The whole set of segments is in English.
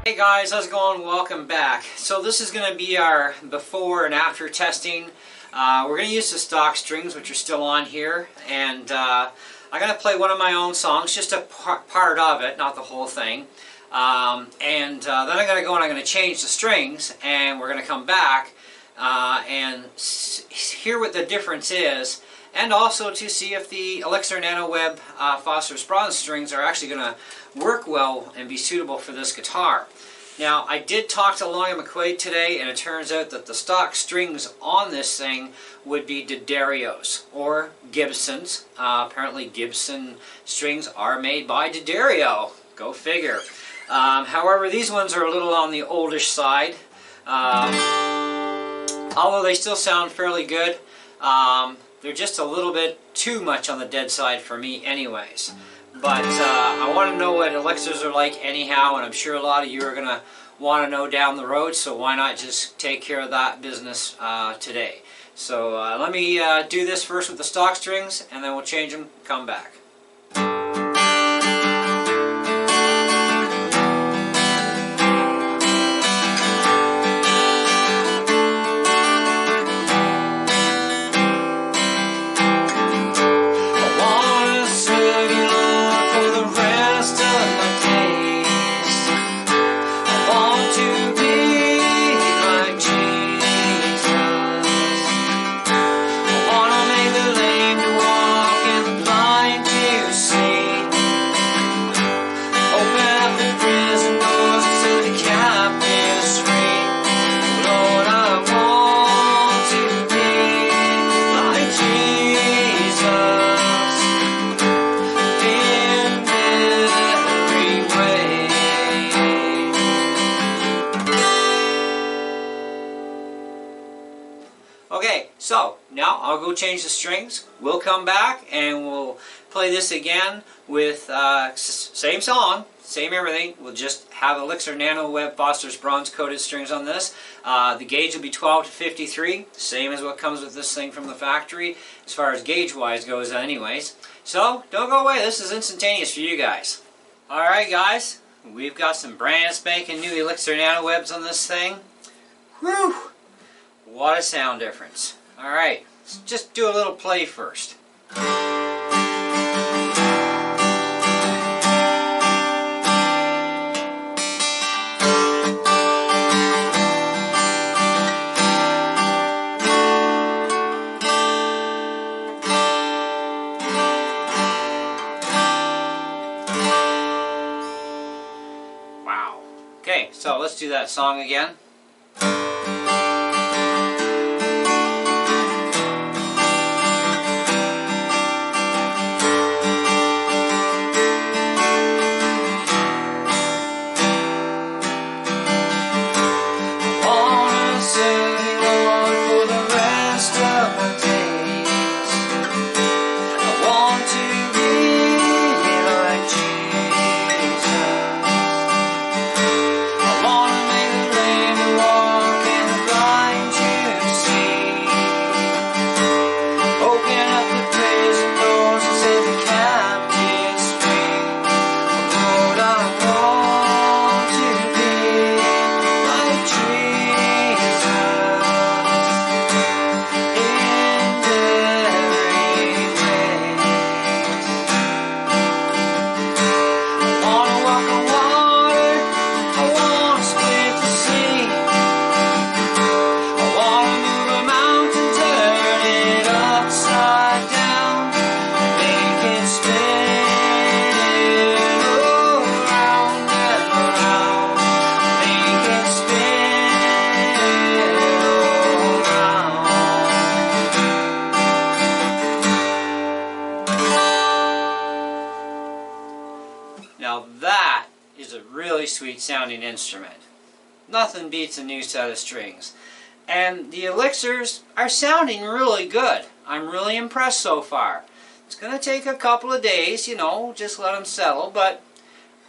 Hey guys, how's it going? Welcome back. So this is going to be our before and after testing. We're going to use the stock strings, which are still on here, and I'm going to play one of my own songs, just a part of it, not the whole thing. Then I'm going to go and I'm going to change the strings, and we're going to come back and hear what the difference is, and also to see if the Elixer Nano Web phosphorus bronze strings are actually going to work well and be suitable for this guitar. Now, I did talk to Long and McQuaid today, and it turns out that the stock strings on this thing would be D'Addarios or Gibsons. Apparently Gibson strings are made by D'Addario. Go figure. However, these ones are a little on the oldish side. Although they still sound fairly good. They're just a little bit too much on the dead side for me anyways. But I want to know what elixirs are like anyhow, and I'm sure a lot of you are going to want to know down the road, so why not just take care of that business today. So let me do this first with the stock strings, and then we'll change them, come back. Okay, so now I'll go change the strings. We'll come back and we'll play this again with same song, same everything. We'll just have Elixer Nano Web phosphorus bronze coated strings on this. The gauge will be 12 to 53, same as what comes with this thing from the factory as far as gauge wise goes anyways. So don't go away, this is instantaneous for you guys. Alright guys, we've got some brand spanking new Elixer Nano Webs on this thing. Whew! What a sound difference. Alright, let's just do a little play first. Wow. Okay, so let's do that song again. Now that is a really sweet sounding instrument. Nothing beats a new set of strings. And the elixirs are sounding really good. I'm really impressed so far. It's going to take a couple of days, you know, just let them settle, but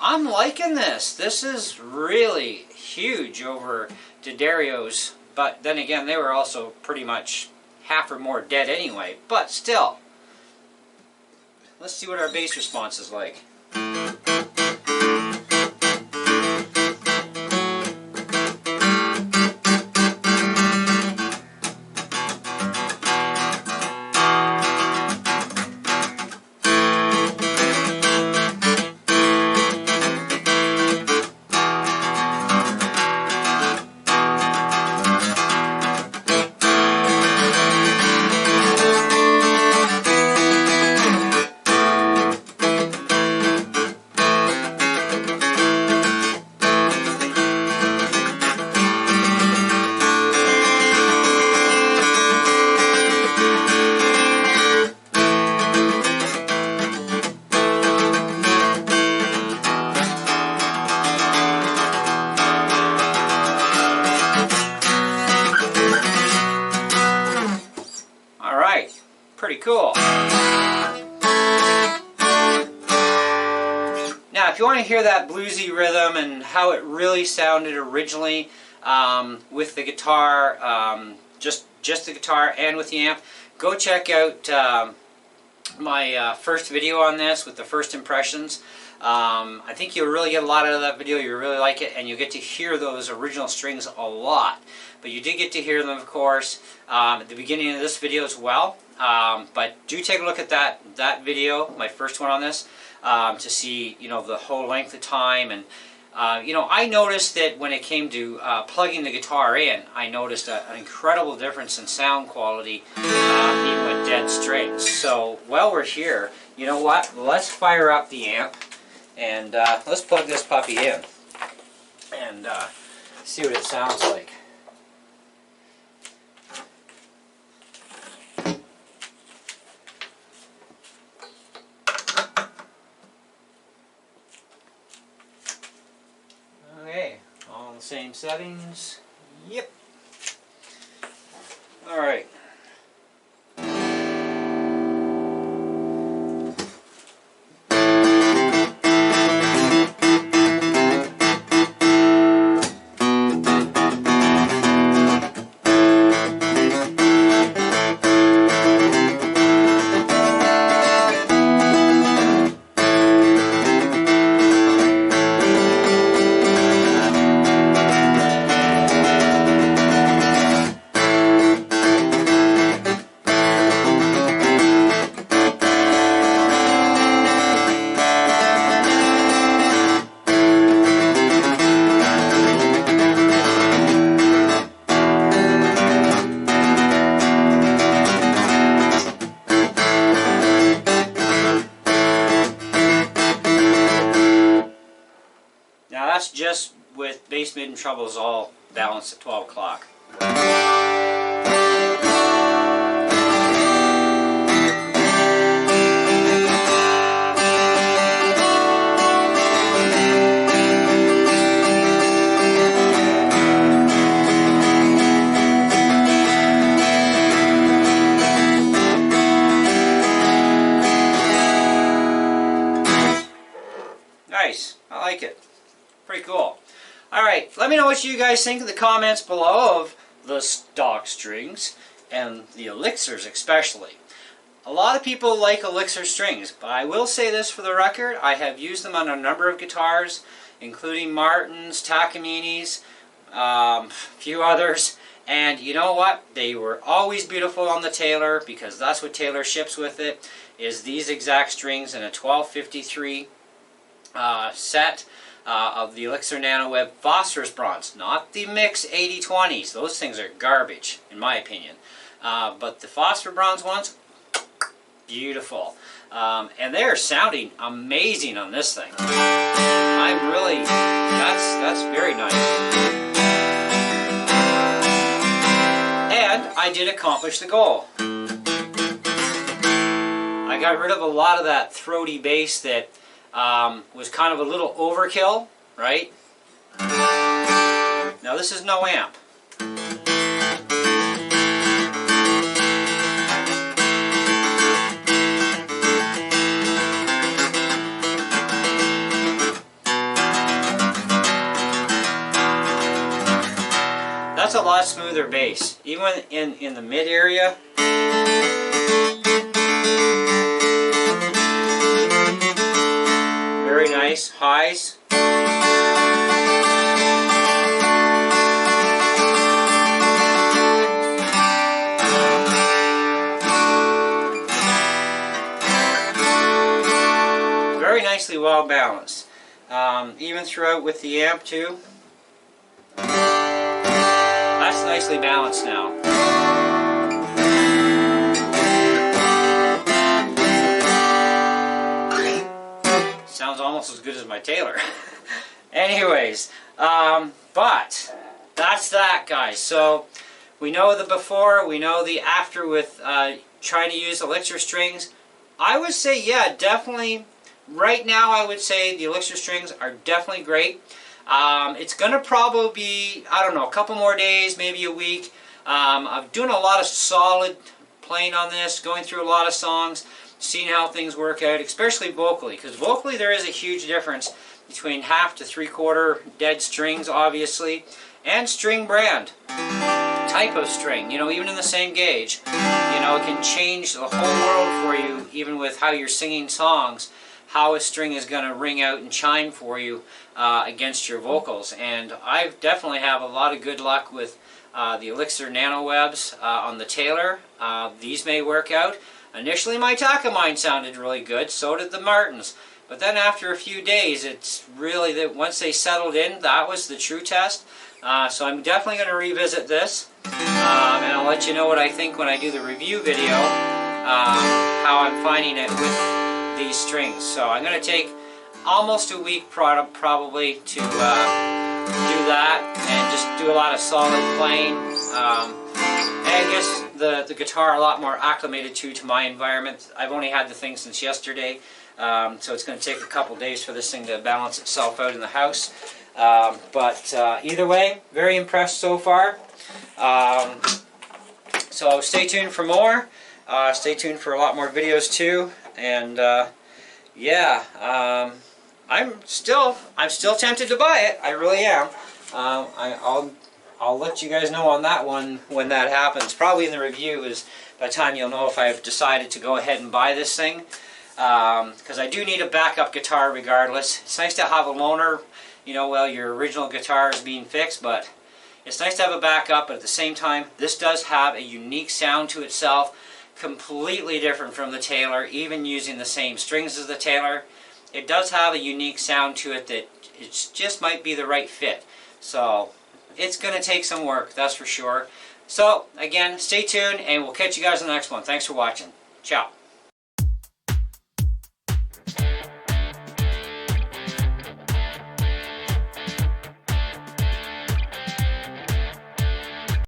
I'm liking this. This is really huge over D'Addario's, but then again, they were also pretty much half or more dead anyway, but still. Let's see what our bass response is like. Pretty cool. Now, if you want to hear that bluesy rhythm and how it really sounded originally with the guitar, just the guitar and with the amp, go check out my first video on this with the first impressions. I think you'll really get a lot out of that video. You'll really like it, and you'll get to hear those original strings a lot. But you did get to hear them, of course, at the beginning of this video as well. But do take a look at that video, my first one on this, to see, you know, the whole length of time. And you know, I noticed that when it came to plugging the guitar in, I noticed an incredible difference in sound quality, even with dead strings. So while we're here, you know what? Let's fire up the amp and let's plug this puppy in and see what it sounds like. Okay, all the same settings. Yep. All right. Now that's just with bass, mid, and trebles all balanced at 12 o'clock. Nice, I like it. Pretty cool. Alright, let me know what you guys think in the comments below of the stock strings and the Elixirs especially. A lot of people like Elixir strings, but I will say this for the record, I have used them on a number of guitars, including Martins, Takaminis, a few others, and you know what? They were always beautiful on the Taylor, because that's what Taylor ships with it, is these exact strings in a 1253 set of the Elixer Nano Web phosphorus bronze, not the mix 80-20s. Those things are garbage, in my opinion. But the phosphor bronze ones, beautiful. And they're sounding amazing on this thing. I'm really, that's very nice. And I did accomplish the goal. I got rid of a lot of that throaty bass that was kind of a little overkill, right? Now this is no amp. That's a lot smoother bass, even in the mid area. Very nice highs. Very nicely well balanced. Even throughout with the amp too. That's nicely balanced now. Sounds almost as good as my Taylor. Anyways, but that's that, guys. So we know the before, we know the after with trying to use Elixir strings. I would say, yeah, definitely. Right now, I would say the Elixir strings are definitely great. It's going to probably be, I don't know, a couple more days, maybe a week. I'm doing a lot of solid playing on this, going through a lot of songs, seeing how things work out, especially vocally, because vocally there is a huge difference between half to 3/4 dead strings, obviously, and string brand. Type of string, you know, even in the same gauge, you know, it can change the whole world for you, even with how you're singing songs, how a string is going to ring out and chime for you against your vocals. And I definitely have a lot of good luck with the Elixer Nano webs on the Taylor. These may work out. Initially my Takamine sounded really good, so did the Martins. But then after a few days, it's really that once they settled in, that was the true test. So I'm definitely going to revisit this, and I'll let you know what I think when I do the review video, how I'm finding it with these strings. So I'm going to take almost a week probably to do that and just do a lot of solid playing. And I guess the guitar a lot more acclimated to my environment. I've only had the thing since yesterday, so it's going to take a couple days for this thing to balance itself out in the house. But either way, very impressed so far. So stay tuned for more. Stay tuned for a lot more videos too. And yeah, I'm still tempted to buy it. I really am. I'll let you guys know on that one when that happens. Probably in the review is by the time you'll know if I've decided to go ahead and buy this thing. Because I do need a backup guitar regardless. It's nice to have a loaner, you know, while your original guitar is being fixed, but it's nice to have a backup. But at the same time, this does have a unique sound to itself, completely different from the Taylor, even using the same strings as the Taylor. It does have a unique sound to it that it just might be the right fit. So it's going to take some work, that's for sure. So again, stay tuned, and we'll catch you guys in the next one. Thanks for watching. Ciao.